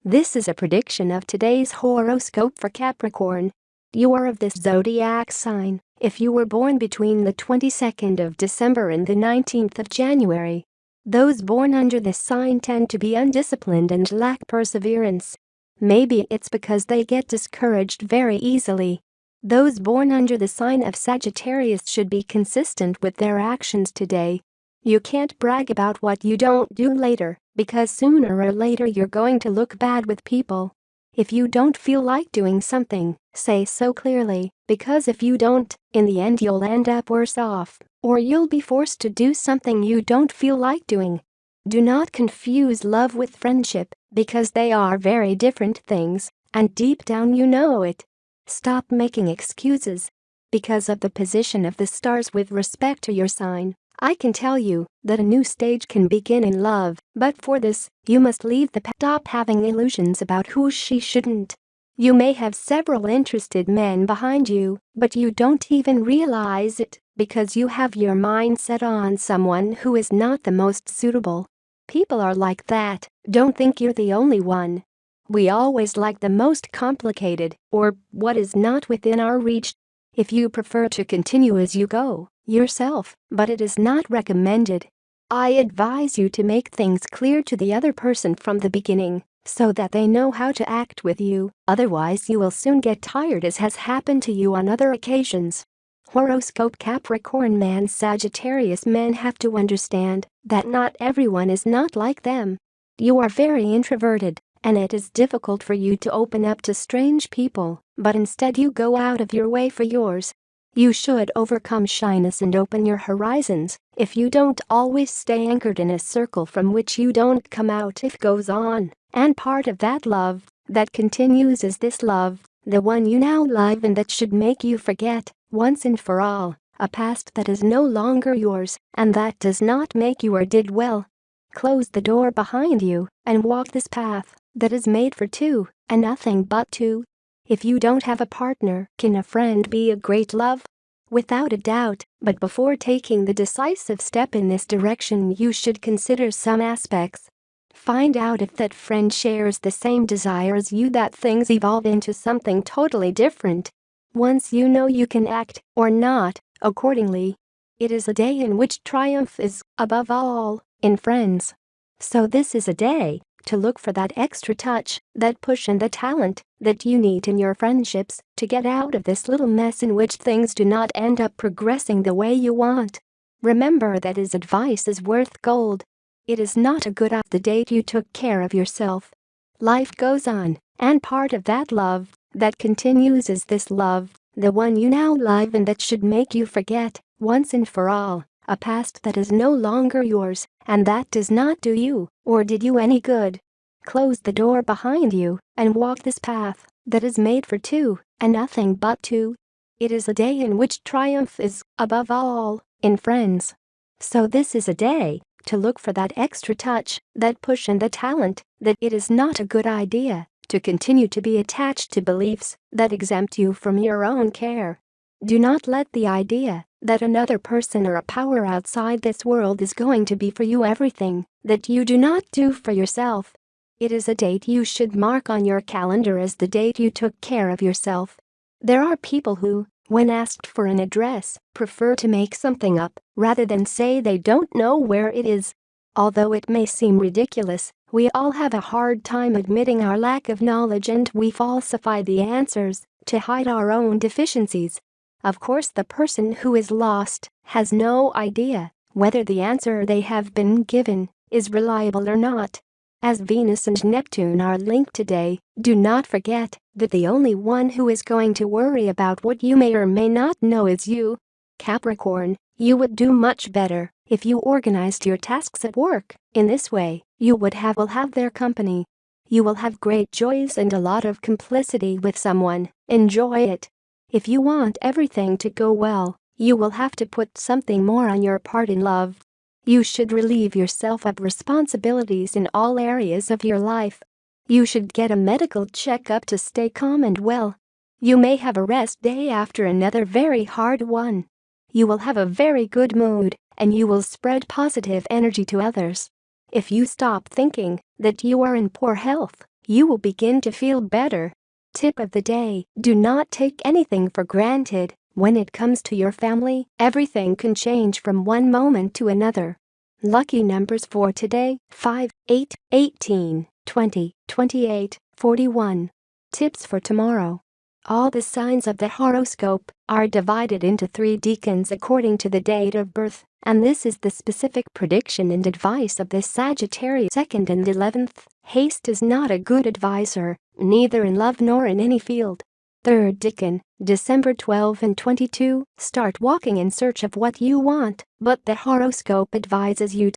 This is a prediction of today's horoscope for Capricorn. You are of this zodiac sign if you were born between the 22nd of December and the 19th of January. Those born under this sign tend to be undisciplined and lack perseverance. Maybe it's because they get discouraged very easily. Those born under the sign of Sagittarius should be consistent with their actions today. You can't brag about what you don't do later, because sooner or later you're going to look bad with people. If you don't feel like doing something, say so clearly, because if you don't, in the end you'll end up worse off, or you'll be forced to do something you don't feel like doing. Do not confuse love with friendship, because they are very different things, and deep down you know it. Stop making excuses. Because of the position of the stars with respect to your sign, I can tell you that a new stage can begin in love, but for this, you must leave the past. Stop having illusions about who she shouldn't. You may have several interested men behind you, but you don't even realize it because you have your mind set on someone who is not the most suitable. People are like that, don't think you're the only one. We always like the most complicated or what is not within our reach. If you prefer to continue as you go, yourself, but it is not recommended. I advise you to make things clear to the other person from the beginning so that they know how to act with you, otherwise you will soon get tired, as has happened to you on other occasions. Horoscope Capricorn man. Sagittarius men have to understand that not everyone is not like them. You are very introverted, and it is difficult for you to open up to strange people, but instead you go out of your way for yours. You should overcome shyness and open your horizons if you don't always stay anchored in a circle from which you don't come out. It goes on, and part of that love that continues is this love, the one you now love, and that should make you forget, once and for all, a past that is no longer yours and that does not make you or did well. Close the door behind you and walk this path that is made for two and nothing but two. If you don't have a partner, can a friend be a great love? Without a doubt, but before taking the decisive step in this direction you should consider some aspects. Find out if that friend shares the same desire as you, that things evolve into something totally different. Once you know, you can act, or not, accordingly. It is a day in which triumph is, above all, in friends. So this is a day to look for that extra touch, that push and the talent that you need in your friendships to get out of this little mess in which things do not end up progressing the way you want. Remember that his advice is worth gold. It is not a good idea the date you took care of yourself. Life goes on, and part of that love that continues is this love, the one you now love, and that should make you forget, once and for all, a past that is no longer yours and that does not do you or did you any good. Close the door behind you and walk this path that is made for two and nothing but two. It is a day in which triumph is, above all, in friends. So this is a day to look for that extra touch, that push and the talent that it is not a good idea to continue to be attached to beliefs that exempt you from your own care. Do not let the idea that another person or a power outside this world is going to be for you everything that you do not do for yourself. It is a date you should mark on your calendar as the date you took care of yourself. There are people who, when asked for an address, prefer to make something up rather than say they don't know where it is. Although it may seem ridiculous, we all have a hard time admitting our lack of knowledge, and we falsify the answers to hide our own deficiencies. Of course, the person who is lost has no idea whether the answer they have been given is reliable or not. As Venus and Neptune are linked today, do not forget that the only one who is going to worry about what you may or may not know is you. Capricorn, you would do much better if you organized your tasks at work. In this way, you will have their company. You will have great joys and a lot of complicity with someone. Enjoy it. If you want everything to go well, you will have to put something more on your part in love. You should relieve yourself of responsibilities in all areas of your life. You should get a medical checkup to stay calm and well. You may have a rest day after another very hard one. You will have a very good mood, and you will spread positive energy to others. If you stop thinking that you are in poor health, You will begin to feel better. Tip of the day: do not take anything for granted. When it comes to your family, everything can change from one moment to another. Lucky numbers for today: 5, 8, 18, 20, 28, 41. Tips for tomorrow. All the signs of the horoscope are divided into 3 decans according to the date of birth, and this is the specific prediction and advice of the Sagittarius 2nd and 11th. Haste is not a good advisor, neither in love nor in any field. 3rd decan, December 12 and 22. Start walking in search of what you want, but the horoscope advises you